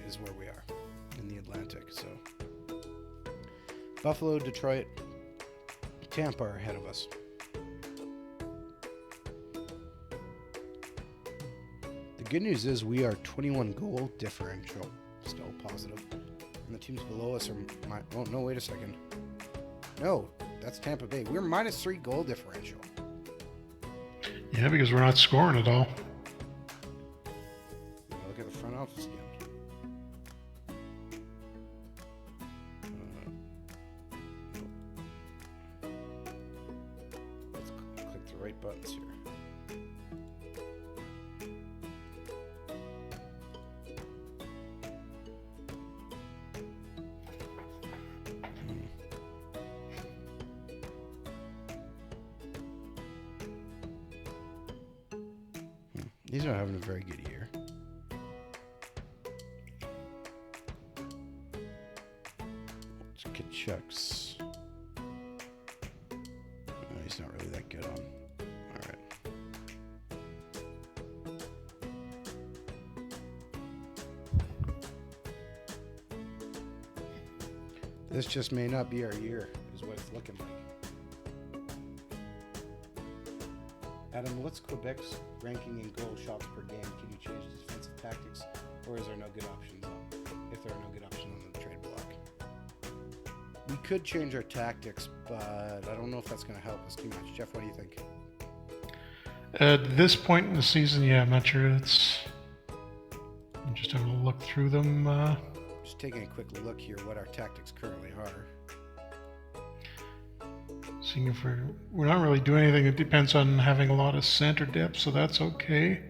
Is where we are in the Atlantic. So Buffalo, Detroit, Tampa are ahead of us. The good news is we are 21 goal differential, still positive. And the teams below us are... Oh, no, wait a second. No, that's Tampa Bay. We're minus 3 goal differential. Yeah, because we're not scoring at all. Look at the front office again. Let's click the right buttons here. He's not having a very good year. Kachuk's. No, he's not really that good on. Alright. This just may not be our year, is what it's looking like. Adam, what's Quebec's ranking in goal shots per game? Can you change defensive tactics, or is there no good options if there are no good options on the trade block? We could change our tactics, but I don't know if that's going to help us too much. Jeff, what do you think? At this point in the season, yeah, I'm not sure. I'm just having a look through them. Just taking a quick look here what our tactics currently are. Seeing if we're not really doing anything. It depends on having a lot of center depth, so that's okay.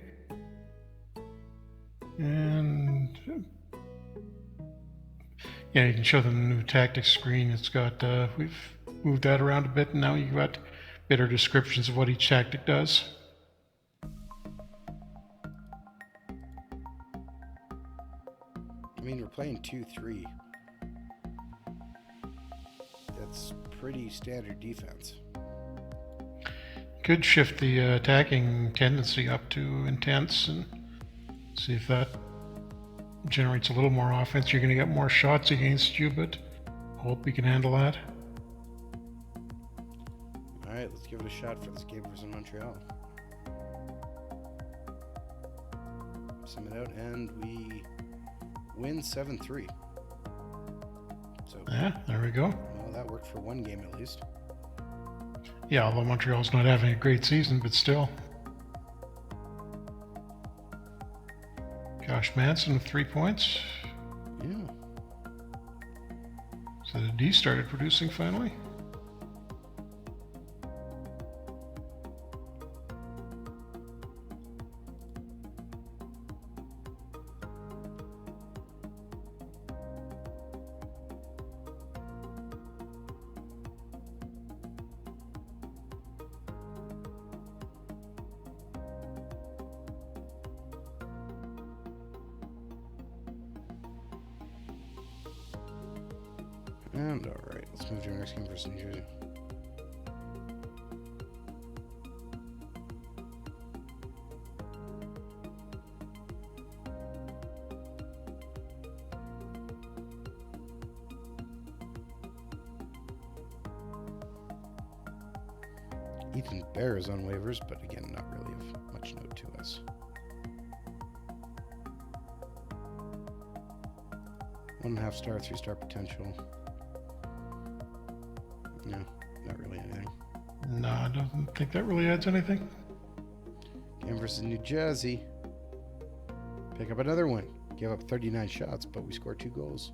And yeah, you can show them the new tactics screen. It's got we've moved that around a bit, and now you've got better descriptions of what each tactic does. I mean, we're playing 2-3. That's pretty standard defense. Could shift the attacking tendency up to intense and see if that generates a little more offense. You're going to get more shots against you, but hope you can handle that. All right, let's give it a shot for this game versus Montreal. Sum it out, and we win 7-3. So yeah, there we go. Well, that worked for one game at least. Yeah, although Montreal's not having a great season, but still. Josh Manson with 3 points. Yeah. So the D started producing finally. And alright, let's move to our next game versus New Jersey. Ethan Bear is on waivers, but again, not really of much note to us. 1.5 star, 3-star potential. No, not really anything. No, I don't think that really adds anything. Game versus New Jersey. Pick up another one. Give up 39 shots, but we score 2 goals.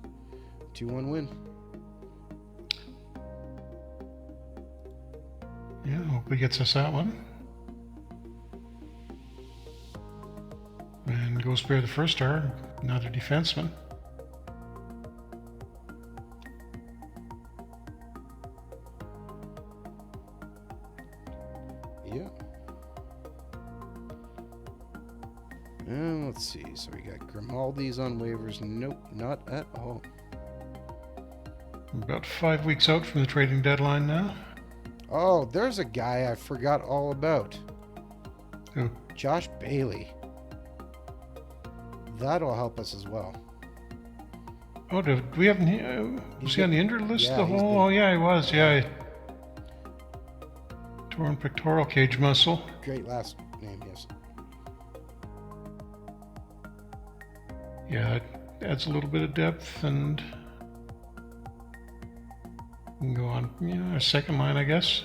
2-1 win. Yeah, hope he gets us that one. And go spare the first star, another defenseman. Yeah. And let's see. So we got Grimaldi's on waivers. Nope, not at all. About 5 weeks out from the trading deadline now. Oh, there's a guy I forgot all about. Who? Josh Bailey. That'll help us as well. Oh, did we have? Was he on the injured list? Yeah, The he's whole? been- Oh, yeah, he was. Yeah, torn pectoral cage muscle. Great last name, yes. Yeah, that adds a little bit of depth, and we can go on. Yeah, a second line, I guess.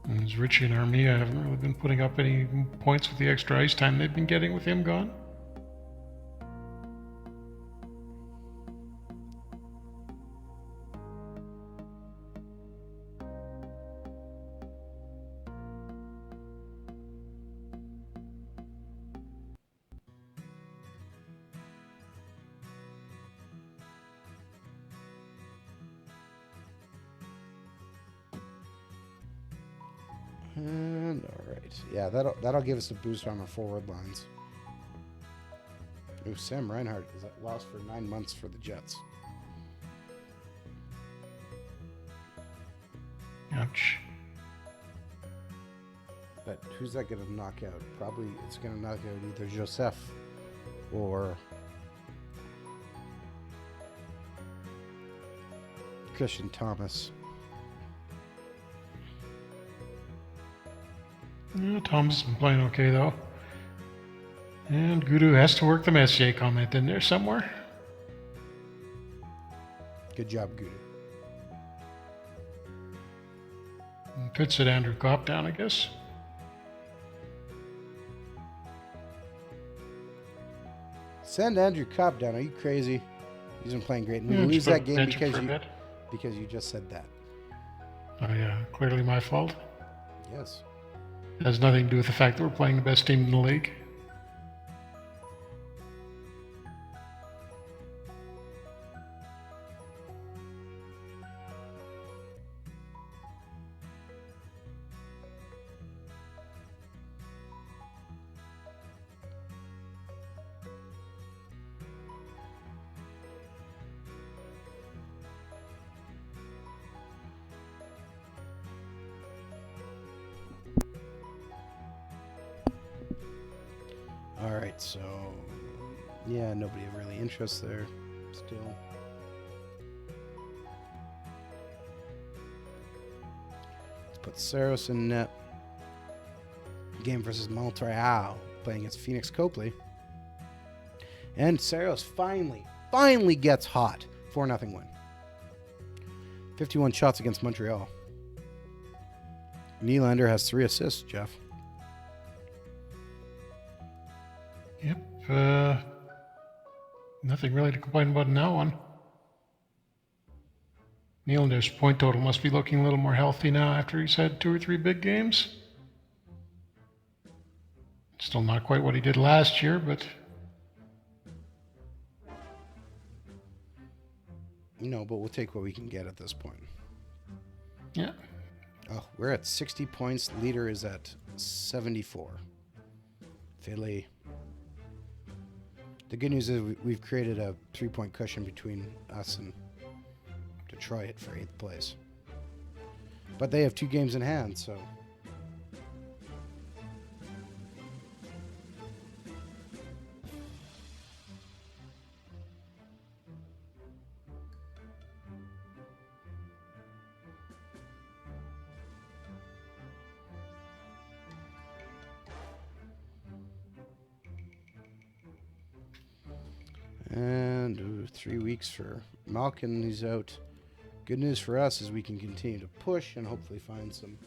And as Richie and Armia haven't really been putting up any points with the extra ice time they've been getting with him gone. And all right, yeah, that'll give us a boost on our forward lines. Ooh, Sam Reinhart is lost for 9 months for the Jets. Ouch. But who's that going to knock out? Probably it's going to knock out either Joseph or Christian Thomas. Yeah, Tom's been playing okay, though. And Gudu has to work the Messier comment in there somewhere. Good job, Gudu. And could sit Andrew Kopp down, I guess. Send Andrew Kopp down. Are you crazy? He's been playing great. And we Yeah, lose just that put game bench him because for a you bit. just said that. Oh, yeah, clearly my fault. Yes. It has nothing to do with the fact that we're playing the best team in the league. All right, so yeah, nobody of really interest there still. Let's put Saros in net. Game versus Montreal, playing against Phoenix Copley. And Saros finally gets hot. 4-0 win. 51 shots against Montreal. Nylander has 3 assists, Jeff. Yep. Nothing really to complain about in that one. Nylander's point total must be looking a little more healthy now after he's had 2 or 3 big games. Still not quite what he did last year, but No, but we'll take what we can get at this point. yeah. Oh, we're at 60 points. Leader is at 74. Philly. The good news is we've created a 3-point cushion between us and Detroit for 8th place. But they have 2 games in hand, so... And 3 weeks for Malkin. He's out. Good news for us is we can continue to push and hopefully find some...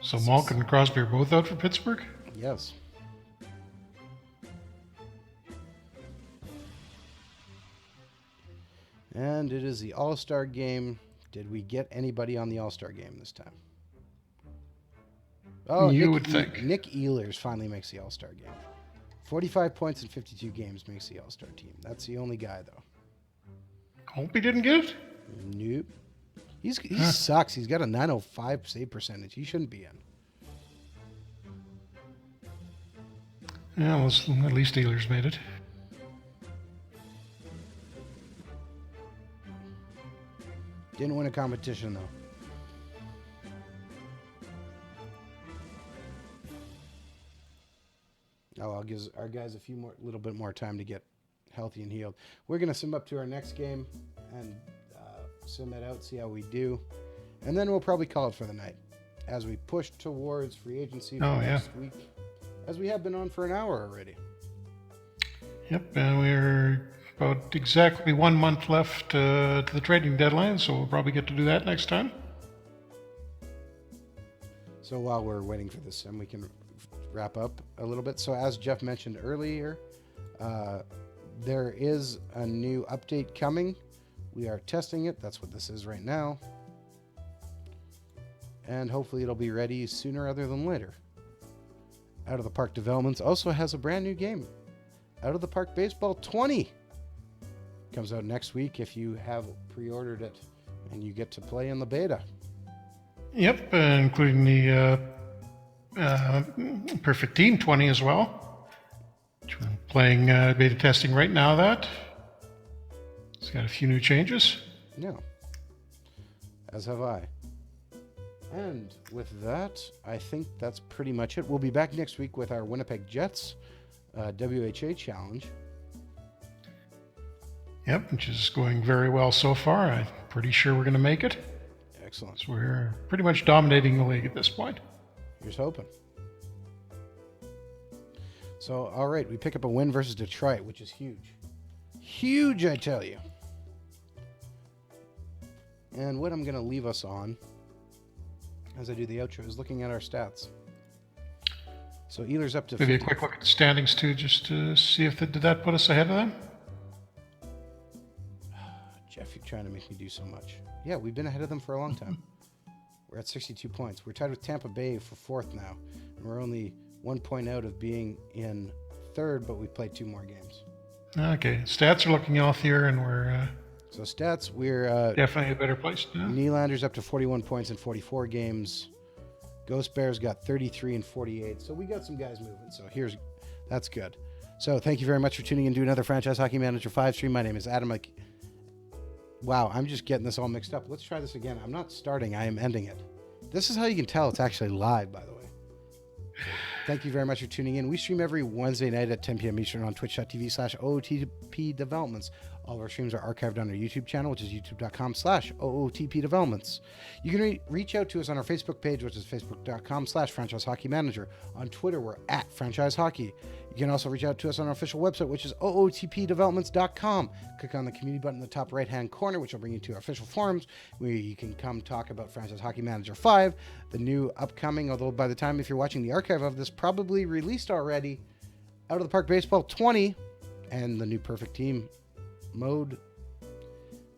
So Malkin and Crosby are both out for Pittsburgh? Yes. And it is the All-Star game. Did we get anybody on the All-Star game this time? Oh, You would think. Nick Ehlers finally makes the All-Star game. 45 points in 52 games makes the All-Star team. That's the only guy, though. Hope he didn't get it? Nope. He sucks. He's got a 905 save percentage. He shouldn't be in. Yeah, well, at least Steelers made it. Didn't win a competition, though. Oh, I'll give our guys little bit more time to get healthy and healed. We're gonna sim up to our next game and sim it out, see how we do, and then we'll probably call it for the night as we push towards free agency for next week, as we have been on for an hour already. Yep, and we're about exactly 1 month left to the trading deadline, so we'll probably get to do that next time. So while we're waiting for this sim, we can wrap up a little bit. So as Jeff mentioned earlier, there is a new update coming. We are testing it. That's what this is right now. And hopefully it'll be ready sooner rather than later. Out of the Park Developments also has a brand new game. Out of the Park Baseball 20 comes out next week if you have pre-ordered it, and you get to play in the beta. Yep, including the Perfect Team 20 as well. Which we're playing beta testing right now. That it's got a few new changes. Yeah, as have I. And with that, I think that's pretty much it. We'll be back next week with our Winnipeg Jets WHA challenge. Yep, which is going very well so far. I'm pretty sure we're going to make it. Excellent. So we're pretty much dominating the league at this point. Here's hoping. So, all right, we pick up a win versus Detroit, which is huge. Huge, I tell you. And what I'm going to leave us on, as I do the outro, is looking at our stats. So Ehlers up to Maybe a quick look at the standings, too, just to see if did that put us ahead of them? Jeff, you're trying to make me do so much. Yeah, we've been ahead of them for a long time. We're at 62 points. We're tied with Tampa Bay for fourth now. And we're only 1 point out of being in third, but we've played 2 more games. Okay, stats are looking healthier, and we're... So stats, we're... definitely a better place now. Nylander's up to 41 points in 44 games. Ghost Bear's got 33 and 48. So we got some guys moving. So that's good. So thank you very much for tuning in to another Franchise Hockey Manager 5 stream. My name is Adam. Wow, I'm just getting this all mixed up. Let's try this again. I'm not starting. I am ending it. This is how you can tell it's actually live, by the way. Thank you very much for tuning in. We stream every Wednesday night at 10 p.m. Eastern on twitch.tv/OOTP Developments. All of our streams are archived on our YouTube channel, which is youtube.com/OOTP Developments. You can reach out to us on our Facebook page, which is facebook.com/Franchise Hockey Manager. On Twitter, we're at Franchise Hockey. You can also reach out to us on our official website, which is ootpdevelopments.com. Click on the community button in the top right-hand corner, which will bring you to our official forums, where you can come talk about Franchise Hockey Manager 5, the new upcoming, although by the time if you're watching the archive of this, probably released already, Out of the Park Baseball 20, and the new Perfect Team mode,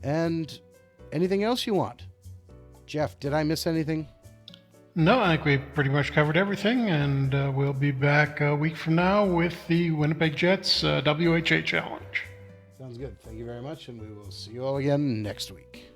and anything else you want. Jeff, did I miss anything? No, I think we pretty much covered everything, and we'll be back a week from now with the Winnipeg Jets WHA Challenge. Sounds good. Thank you very much, and we will see you all again next week.